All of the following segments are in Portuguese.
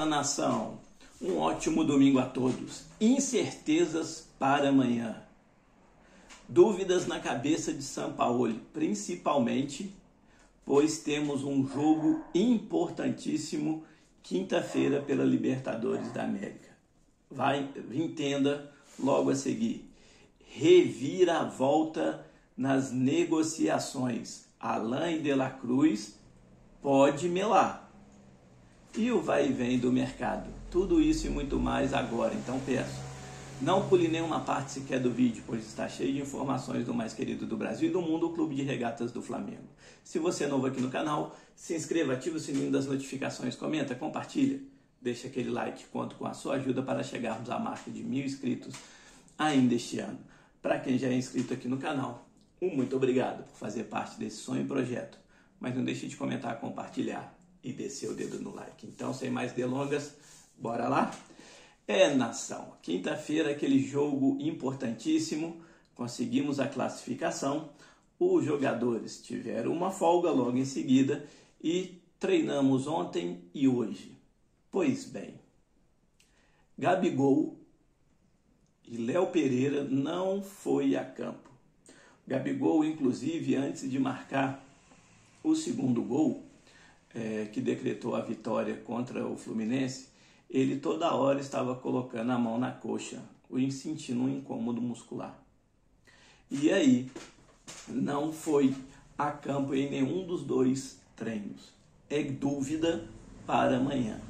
Fala, nação! Um ótimo domingo a todos. Incertezas para amanhã. Dúvidas na cabeça de Sampaoli, principalmente, pois temos um jogo importantíssimo quinta-feira pela Libertadores da América. Entenda logo a seguir. Reviravolta nas negociações. Alain de la Cruz pode melar. E o vai e vem do mercado. Tudo isso e muito mais agora. Então peço, não pule nenhuma parte sequer do vídeo, pois está cheio de informações do mais querido do Brasil e do mundo, o Clube de Regatas do Flamengo. Se você é novo aqui no canal, se inscreva, ative o sininho das notificações, comenta, compartilha, deixa aquele like, conto com a sua ajuda para chegarmos à marca de 1000 inscritos ainda este ano. Para quem já é inscrito aqui no canal, muito obrigado por fazer parte desse sonho e projeto. Mas não deixe de comentar, compartilhar e descer o dedo no like. Então, sem mais delongas, bora lá? Nação, quinta-feira, aquele jogo importantíssimo, conseguimos a classificação, os jogadores tiveram uma folga logo em seguida e treinamos ontem e hoje. Pois bem, Gabigol e Léo Pereira não foi a campo. Gabigol, inclusive, antes de marcar o segundo gol, que decretou a vitória contra o Fluminense, ele toda hora estava colocando a mão na coxa, sentindo um incômodo muscular. E aí, não foi a campo em nenhum dos dois treinos. É dúvida para amanhã.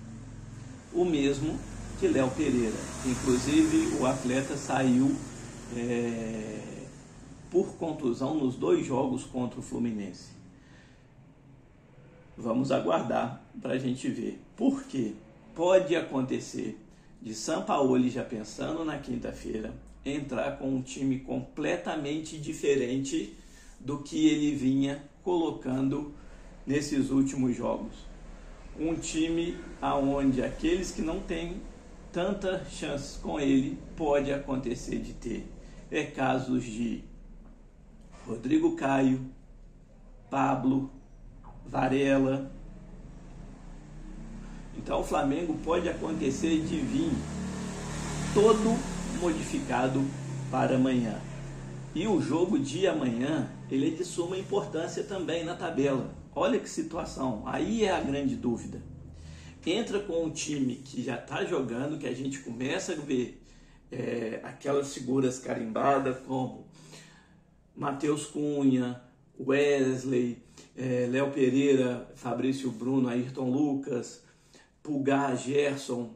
O mesmo que Léo Pereira. Inclusive, o atleta saiu por contusão nos 2 jogos contra o Fluminense. Vamos aguardar para a gente ver. Por quê? Pode acontecer de Sampaoli, já pensando na quinta-feira, entrar com um time completamente diferente do que ele vinha colocando nesses últimos jogos. Um time aonde aqueles que não têm tanta chance com ele, pode acontecer de ter. Casos de Rodrigo Caio, Pablo, Varela. Então o Flamengo pode acontecer de vir todo modificado para amanhã. E o jogo de amanhã, ele é de suma importância também na tabela. Olha que situação, aí é a grande dúvida. Entra com um time que já está jogando, que a gente começa a ver aquelas figuras carimbadas como Matheus Cunha, Wesley, Léo Pereira, Fabrício Bruno, Ayrton Lucas, Pulgar, Gerson,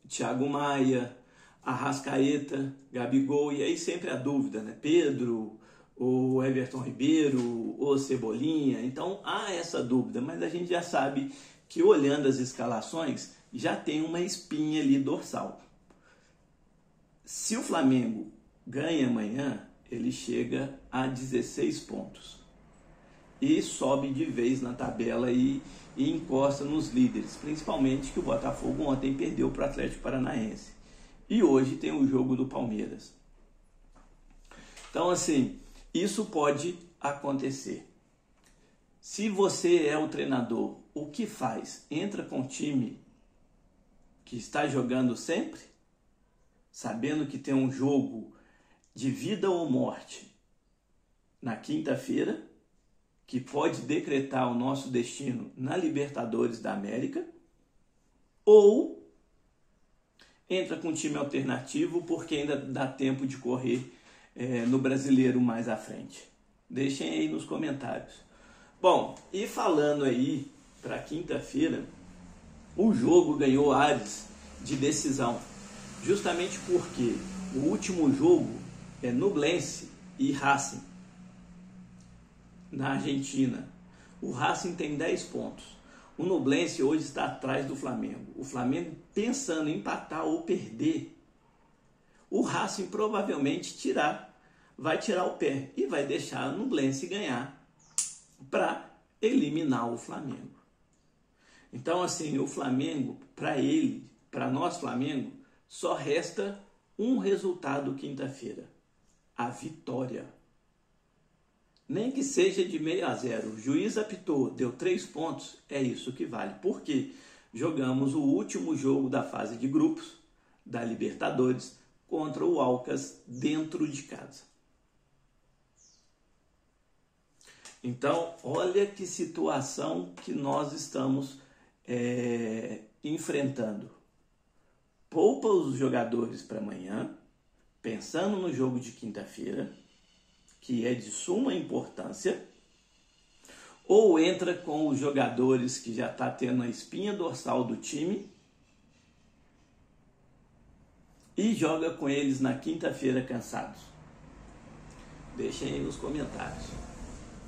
Thiago Maia, Arrascaeta, Gabigol, e aí sempre a dúvida, né? Pedro, ou Everton Ribeiro, ou Cebolinha. Então há essa dúvida, mas a gente já sabe que olhando as escalações, já tem uma espinha ali dorsal. Se o Flamengo ganha amanhã, ele chega a 16 pontos e sobe de vez na tabela e encosta nos líderes, principalmente que o Botafogo ontem perdeu para o Atlético Paranaense e hoje tem o jogo do Palmeiras. Então, assim, isso pode acontecer. Se você é o treinador, o que faz? Entra com o time que está jogando sempre, sabendo que tem um jogo de vida ou morte na quinta-feira, que pode decretar o nosso destino na Libertadores da América, ou entra com um time alternativo porque ainda dá tempo de correr no Brasileiro mais à frente. Deixem aí nos comentários. Bom, e falando aí para quinta-feira, o jogo ganhou ares de decisão, justamente porque o último jogo é Nublense e Racing, na Argentina. O Racing tem 10 pontos. O Nublense hoje está atrás do Flamengo. O Flamengo pensando em empatar ou perder, o Racing provavelmente vai tirar o pé e vai deixar o Nublense ganhar para eliminar o Flamengo. Então, assim, o Flamengo, para nós Flamengo, só resta um resultado quinta-feira: a vitória. Nem que seja de 0-0. O juiz apitou, deu 3 pontos, é isso que vale. Por quê? Jogamos o último jogo da fase de grupos da Libertadores contra o Alcas dentro de casa. Então, olha que situação que nós estamos enfrentando. Poupa os jogadores para amanhã, pensando no jogo de quinta-feira, que é de suma importância, ou entra com os jogadores que já está tendo a espinha dorsal do time e joga com eles na quinta-feira cansados. Deixem aí nos comentários.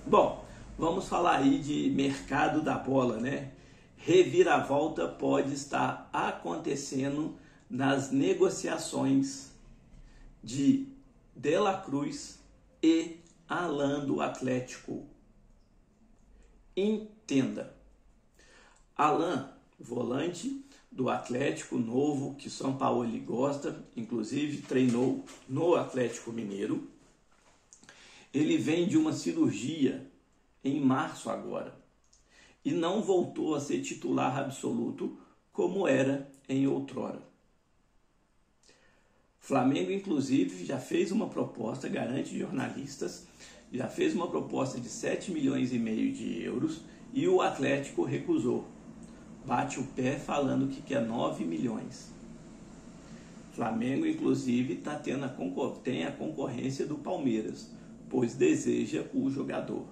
Bom, vamos falar aí de mercado da bola, né? Reviravolta pode estar acontecendo nas negociações de La Cruz e Alan do Atlético. Entenda. Alan, volante do Atlético novo, que São Paulo gosta, inclusive treinou no Atlético Mineiro. Ele vem de uma cirurgia em março agora e não voltou a ser titular absoluto como era em outrora. Flamengo, inclusive, já fez uma proposta, garante jornalistas, já fez uma proposta de 7,5 milhões de euros e o Atlético recusou. Bate o pé falando que quer 9 milhões. Flamengo, inclusive, tem a concorrência do Palmeiras, pois deseja o jogador.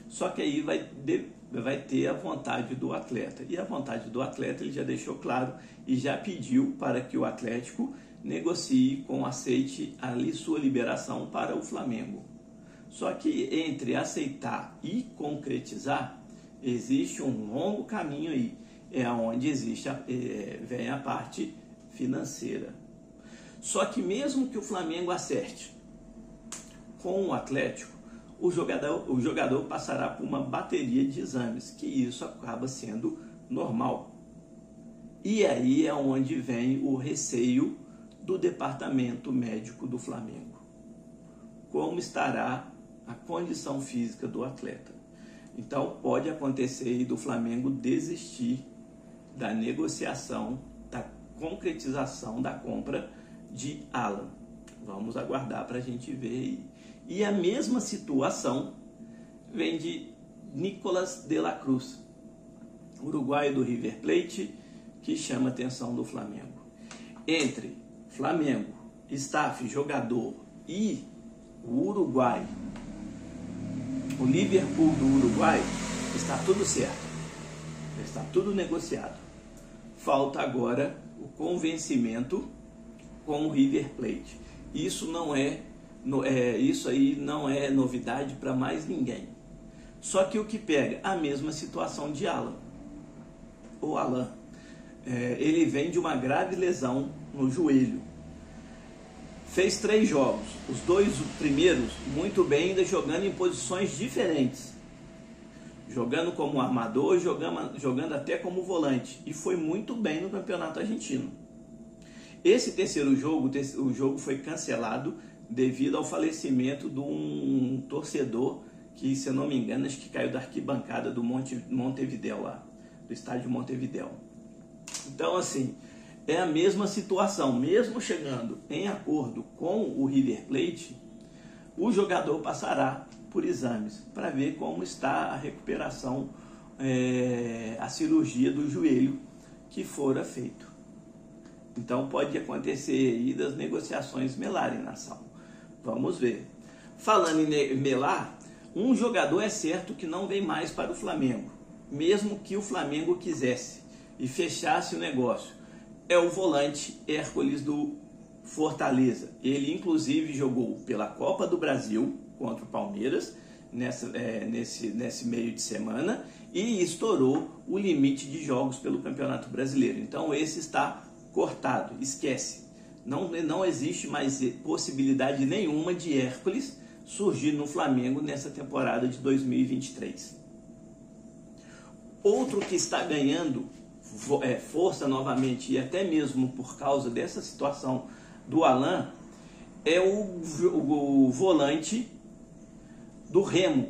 Só que aí vai ter a vontade do atleta. E a vontade do atleta ele já deixou claro e já pediu para que o Atlético negocie com aceite ali sua liberação para o Flamengo. Só que entre aceitar e concretizar, existe um longo caminho aí. É onde vem a parte financeira. Só que mesmo que o Flamengo acerte com o Atlético, o jogador passará por uma bateria de exames, que isso acaba sendo normal. E aí é onde vem o receio do departamento médico do Flamengo. Como estará a condição física do atleta? Então pode acontecer aí do Flamengo desistir da negociação, da concretização da compra de Alan. Vamos aguardar para a gente ver aí. E a mesma situação vem de Nicolás de la Cruz, uruguaio do River Plate, que chama a atenção do Flamengo. Entre Flamengo, staff, jogador e o Uruguai, o Liverpool do Uruguai, está tudo certo, está tudo negociado. Falta agora o convencimento com o River Plate. Isso aí não é novidade para mais ninguém. Só que o que pega? A mesma situação de Alan. O Alan, ele vem de uma grave lesão no joelho. Fez 3 jogos, os 2 primeiros muito bem, ainda jogando em posições diferentes. Jogando como armador, jogando até como volante. E foi muito bem no campeonato argentino. Esse terceiro jogo, o jogo foi cancelado devido ao falecimento de um torcedor que, se eu não me engano, acho que caiu da arquibancada do Montevidéu lá, do estádio Montevidéu. Então, assim, é a mesma situação. Mesmo chegando em acordo com o River Plate, o jogador passará por exames para ver como está a recuperação, a cirurgia do joelho que fora feito. Então pode acontecer aí das negociações melarem na ação. Vamos ver. Falando em melar, um jogador é certo que não vem mais para o Flamengo, mesmo que o Flamengo quisesse e fechasse o negócio. É o volante Hércules do Fortaleza. Ele inclusive jogou pela Copa do Brasil contra o Palmeiras nesse meio de semana e estourou o limite de jogos pelo Campeonato Brasileiro. Então esse está cortado, esquece. Não existe mais possibilidade nenhuma de Hércules surgir no Flamengo nessa temporada de 2023. Outro que está ganhando força novamente, e até mesmo por causa dessa situação do Alan, é o volante Do Remo,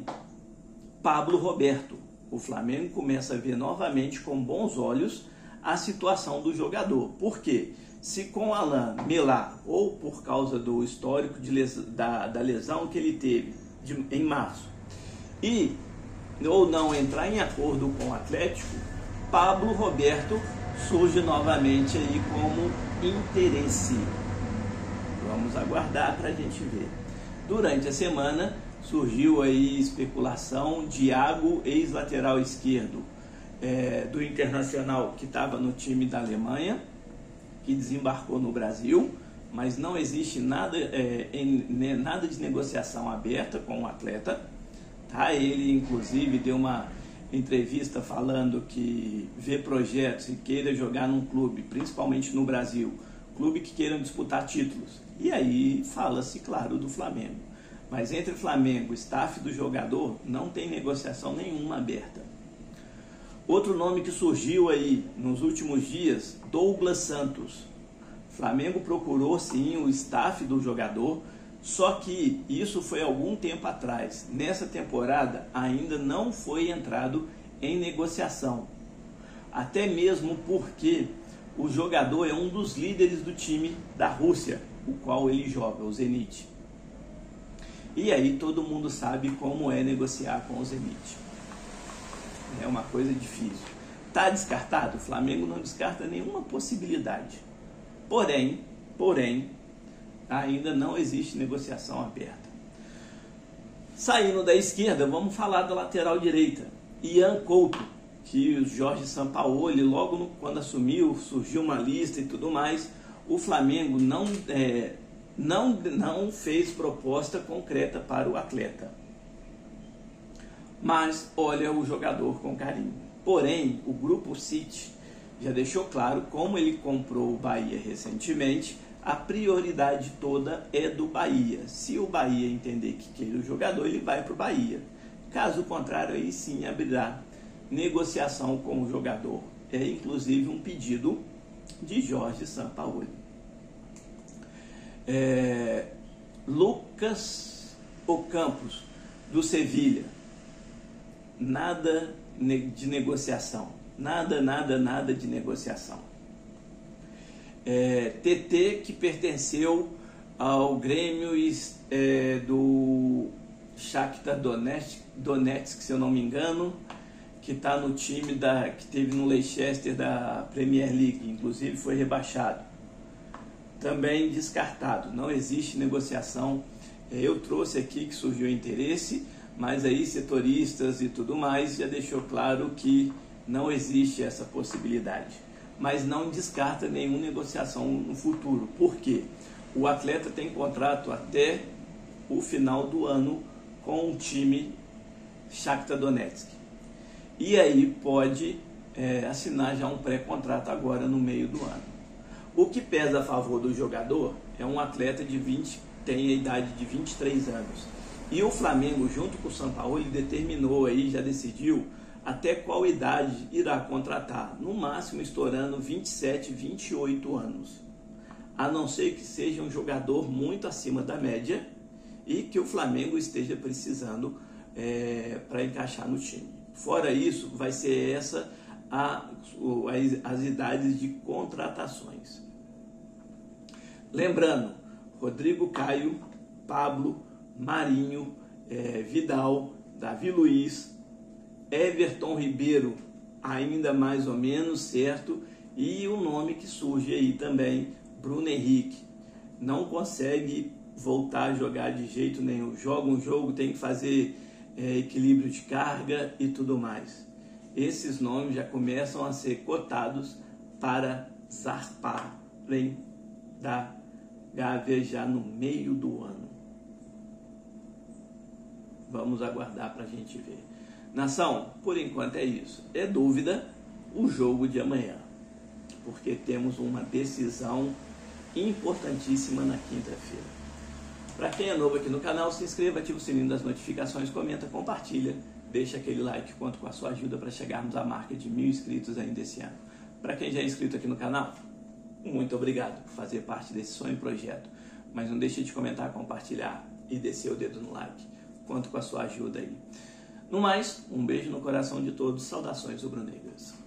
Pablo Roberto. O Flamengo começa a ver novamente com bons olhos a situação do jogador. Por quê? Se com Alain Melá, ou por causa do histórico da lesão que ele teve em março, ou não entrar em acordo com o Atlético, Pablo Roberto surge novamente aí como interesse. Vamos aguardar para a gente ver. Durante a semana surgiu aí especulação de Thiago, ex-lateral esquerdo do Internacional, que estava no time da Alemanha, que desembarcou no Brasil, mas não existe nada, nada de negociação aberta com o atleta. Tá? Ele, inclusive, deu uma entrevista falando que vê projetos e queira jogar num clube, principalmente no Brasil, clube que queiram disputar títulos. E aí fala-se, claro, do Flamengo. Mas entre Flamengo e staff do jogador, não tem negociação nenhuma aberta. Outro nome que surgiu aí nos últimos dias, Douglas Santos. Flamengo procurou sim o staff do jogador, só que isso foi algum tempo atrás. Nessa temporada ainda não foi entrado em negociação. Até mesmo porque o jogador é um dos líderes do time da Rússia, o qual ele joga, o Zenit. E aí todo mundo sabe como é negociar com o Zenit. É uma coisa difícil. Está descartado? O Flamengo não descarta nenhuma possibilidade. Porém, ainda não existe negociação aberta. Saindo da esquerda, vamos falar da lateral direita. Ian Couto, que o Jorge Sampaoli, logo quando assumiu, surgiu uma lista e tudo mais. O Flamengo não fez proposta concreta para o atleta, mas olha o jogador com carinho. Porém, o Grupo City já deixou claro, como ele comprou o Bahia recentemente, a prioridade toda é do Bahia. Se o Bahia entender que quer o jogador, ele vai para o Bahia. Caso contrário, aí sim abrirá negociação com o jogador. É inclusive um pedido de Jorge Sampaoli. Lucas Ocampos, do Sevilha. Nada de negociação. Nada de negociação. TT, que pertenceu ao Grêmio do Shakhtar Donetsk, se eu não me engano, que está no time que teve no Leicester da Premier League, inclusive foi rebaixado. Também descartado, não existe negociação. Eu trouxe aqui que surgiu interesse, mas aí setoristas e tudo mais já deixou claro que não existe essa possibilidade. Mas não descarta nenhuma negociação no futuro. Por quê? O atleta tem contrato até o final do ano com o time Shakhtar Donetsk. E aí pode assinar já um pré-contrato agora no meio do ano. O que pesa a favor do jogador é um atleta tem a idade de 23 anos. E o Flamengo, junto com o Sampaoli, determinou aí, já decidiu até qual idade irá contratar. No máximo estourando 27, 28 anos. A não ser que seja um jogador muito acima da média e que o Flamengo esteja precisando para encaixar no time. Fora isso, vai ser essa as idades de contratações. Lembrando, Rodrigo Caio, Pablo, Marinho, Vidal, Davi Luiz, Everton Ribeiro, ainda mais ou menos certo, e o nome que surge aí também, Bruno Henrique. Não consegue voltar a jogar de jeito nenhum. Joga um jogo, tem que fazer equilíbrio de carga e tudo mais. Esses nomes já começam a ser cotados para zarparem da Gávea já no meio do ano. Vamos aguardar para a gente ver. Nação, por enquanto é isso. É dúvida o jogo de amanhã, porque temos uma decisão importantíssima na quinta-feira. Para quem é novo aqui no canal, se inscreva, ativa o sininho das notificações, comenta, compartilha, deixa aquele like, conto com a sua ajuda para chegarmos à marca de 1000 inscritos ainda esse ano. Para quem já é inscrito aqui no canal, muito obrigado por fazer parte desse sonho e projeto. Mas não deixe de comentar, compartilhar e descer o dedo no like. conto com a sua ajuda aí. No mais, um beijo no coração de todos, saudações rubro-negras.